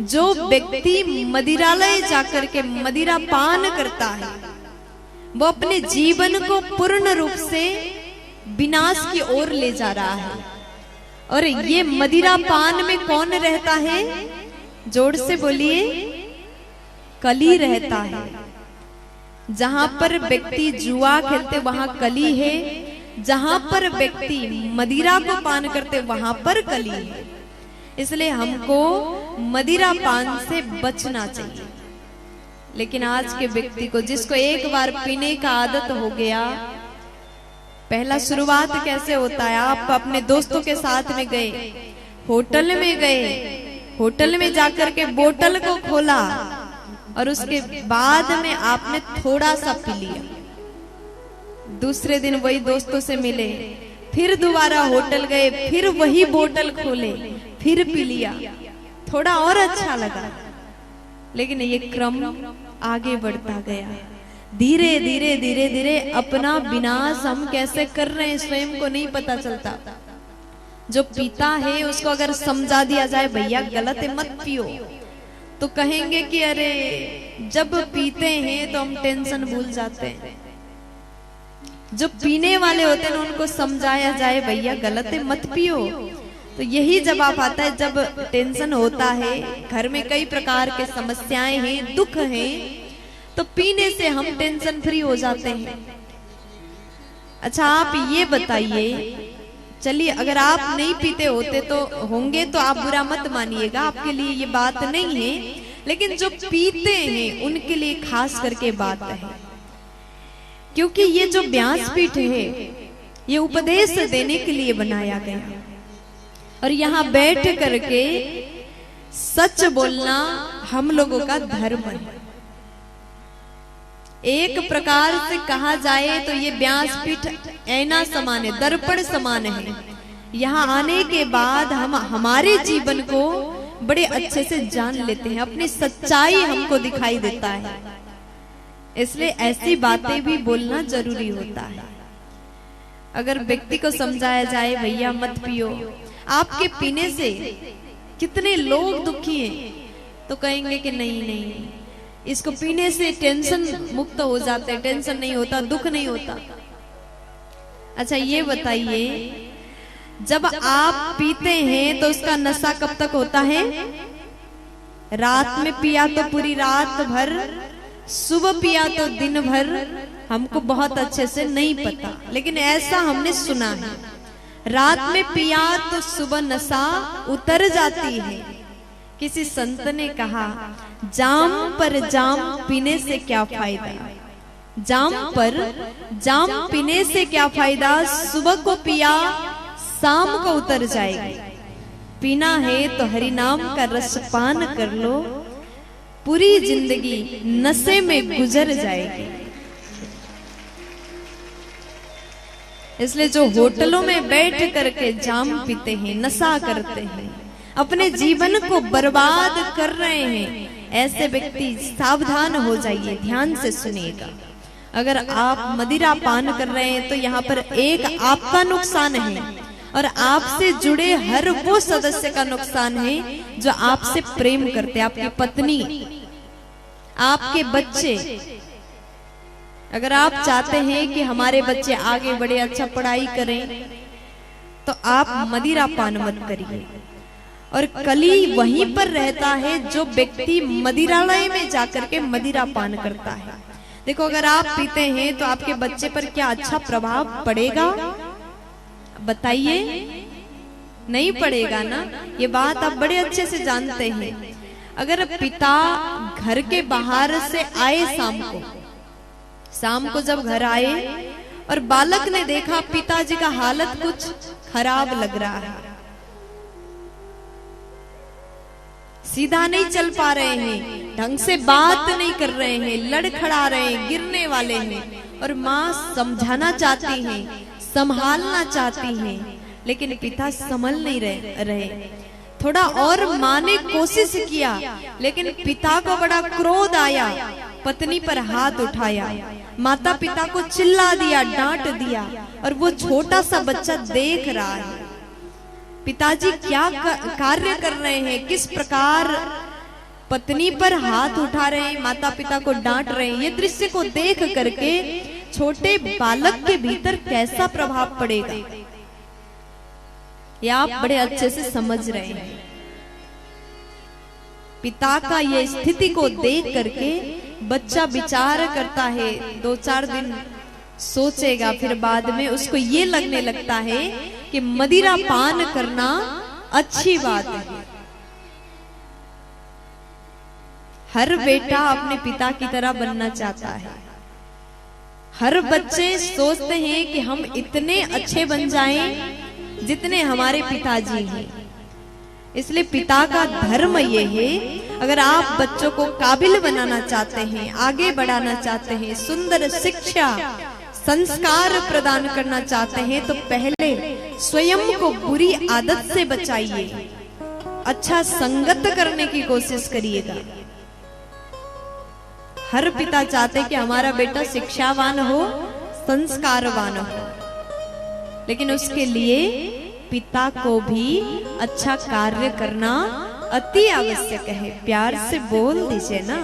जो व्यक्ति मदिरालय जाकर के मदिरा पान करता है वो अपने जीवन को पूर्ण रूप से विनाश की ओर ले जा रहा है। और ये मदिरा पान में कौन रहता है? जोर से बोलिए, कली रहता है। जहां पर व्यक्ति जुआ खेलते वहां कली है, जहां पर व्यक्ति मदिरा को पान करते वहां पर कली है। इसलिए हमको मदिरा पान से बचना चाहिए। लेकिन आज के व्यक्ति को, जिसको एक बार पीने का आदत हो गया, पहला शुरुआत कैसे होता है? आप अपने दोस्तों के साथ में गए, होटल में गए, होटल में जाकर के बोतल को खोला और उसके बाद में आपने थोड़ा सा पी लिया। दूसरे दिन वही दोस्तों से मिले, फिर दोबारा होटल गए, फिर वही बोतल खोले, फिर पी लिया, थोड़ा और अच्छा लगा। लेकिन ये क्रम आगे बढ़ता गया। धीरे धीरे धीरे धीरे अपना विनाश हम कैसे कर रहे हैं स्वयं को नहीं पता चलता। जो पीता है उसको अगर समझा दिया जाए भैया गलत है मत पियो, तो कहेंगे कि अरे जब पीते हैं तो हम टेंशन भूल जाते हैं। जो पीने वाले होते हैं उनको समझाया जाए भैया गलत है मत पियो, तो यही जवाब आता है। जब टेंशन होता है, घर में कई प्रकार के समस्याएं हैं, दुख हैं, तो पीने से हम टेंशन फ्री हो जाते हैं। अच्छा आप ये बताइए, चलिए अगर आप नहीं पीते होते तो होंगे तो आप बुरा मत मानिएगा, आपके लिए ये बात नहीं है। लेकिन जो पीते हैं उनके लिए खास करके बात है, क्योंकि ये जो व्यासपीठ है ये उपदेश देने के लिए बनाया गया। और यहाँ बैठ करके सच बोलना हम लोगों का धर्म है। एक प्रकार से कहा जाए तो ये व्यासपीठ ऐना समान है, दर्पण समान है। यहाँ आने के बाद हम हमारे जीवन को बड़े अच्छे से जान लेते हैं, अपनी सच्चाई हमको दिखाई देता है। इसलिए ऐसी बातें भी बोलना जरूरी होता है। अगर व्यक्ति को समझाया जाए भैया मत पियो, आपके पीने से कितने लोग दुखी हैं, तो कहेंगे कि नहीं नहीं, इसको पीने से टेंशन मुक्त हो जाते हैं, टेंशन नहीं होता, दुख नहीं होता। अच्छा ये बताइए, जब आप पीते हैं तो उसका नशा कब तक होता है? रात में पिया तो पूरी रात भर, सुबह पिया तो दिन भर, हमको बहुत अच्छे से नहीं पता, लेकिन ऐसा हमने सुना है। रात में पिया तो सुबह नशा उतर जाती है। किसी संत ने कहा, जाम पर जाम पीने से क्या फायदा, जाम पर जाम पीने से क्या फायदा, सुबह को पिया शाम को उतर जाएगी। पीना है तो हरि नाम का रस पान कर लो, पूरी जिंदगी नशे में गुजर जाएगी। इसलिए जो होटलों में बैठ करके जाम पीते हैं, नशा करते हैं, अपने जीवन को बर्बाद कर रहे हैं, ऐसे व्यक्ति सावधान हो जाइए, ध्यान से सुनिएगा। अगर आप मदिरा पान कर रहे हैं तो यहाँ पर एक आपका नुकसान है और आपसे जुड़े हर वो सदस्य का नुकसान है जो आपसे प्रेम करते हैं। आपकी पत्नी, आपके बच्चे। अगर आप चाहते हैं कि हमारे बच्चे आगे बढ़े, अच्छा पढ़ाई करें, तो आप मदिरा पान मत करिए। और कली वहीं पर रहता है जो व्यक्ति मदिरालय में जाकर के मदिरा पान करता है। देखो अगर आप पीते हैं तो आपके बच्चे पर क्या अच्छा प्रभाव पड़ेगा? बताइए, नहीं पड़ेगा ना। ये बात आप बड़े अच्छे से जानते हैं। अगर पिता घर के बाहर से आए शाम को जब घर आए और बालक ने देखा पिताजी का हालत कुछ खराब लग रहा है, सीधा नहीं चल पा रहे हैं, ढंग से बात नहीं कर रहे हैं, लड़खड़ा रहे हैं, गिरने वाले हैं, और माँ समझाना चाहती हैं, संभालना चाहती हैं, लेकिन पिता संभल नहीं रहे। थोड़ा और माँ ने कोशिश किया, लेकिन पिता को बड़ा क्रोध आया, पत्नी पर हाथ उठाया, माता पिता को चिल्ला दिया, डांट दिया, और वो छोटा सा बच्चा देख रहा है पिताजी क्या कार्य कर रहे हैं, किस प्रकार पत्नी पर हाथ उठा रहे हैं, माता पिता को डांट रहे हैं, ये दृश्य को देख करके छोटे बालक के भीतर कैसा प्रभाव पड़ेगा, ये आप बड़े अच्छे से समझ रहे हैं। पिता का ये स्थिति को देख करके बच्चा विचार करता है, 2-4 दिन सोचेगा, फिर बाद में उसको ये लगने लगता है कि मदिरा पान करना अच्छी बात है। हर बेटा अपने पिता की तरह बनना चाहता है। हर बच्चे सोचते हैं कि हम इतने अच्छे बन जाएं जितने हमारे पिताजी हैं। इसलिए पिता का धर्म ये है, अगर आप बच्चों को काबिल बनाना चाहते हैं, आगे बढ़ाना चाहते हैं, सुंदर शिक्षा संस्कार प्रदान करना चाहते हैं, तो पहले स्वयं को बुरी आदत से बचाइए, अच्छा संगत करने की कोशिश करिएगा। हर पिता चाहते कि हमारा बेटा शिक्षावान हो, संस्कारवान हो, लेकिन उसके लिए पिता को भी अच्छा कार्य करना अति आवश्यक है। प्यार से बोल दीजिए ना।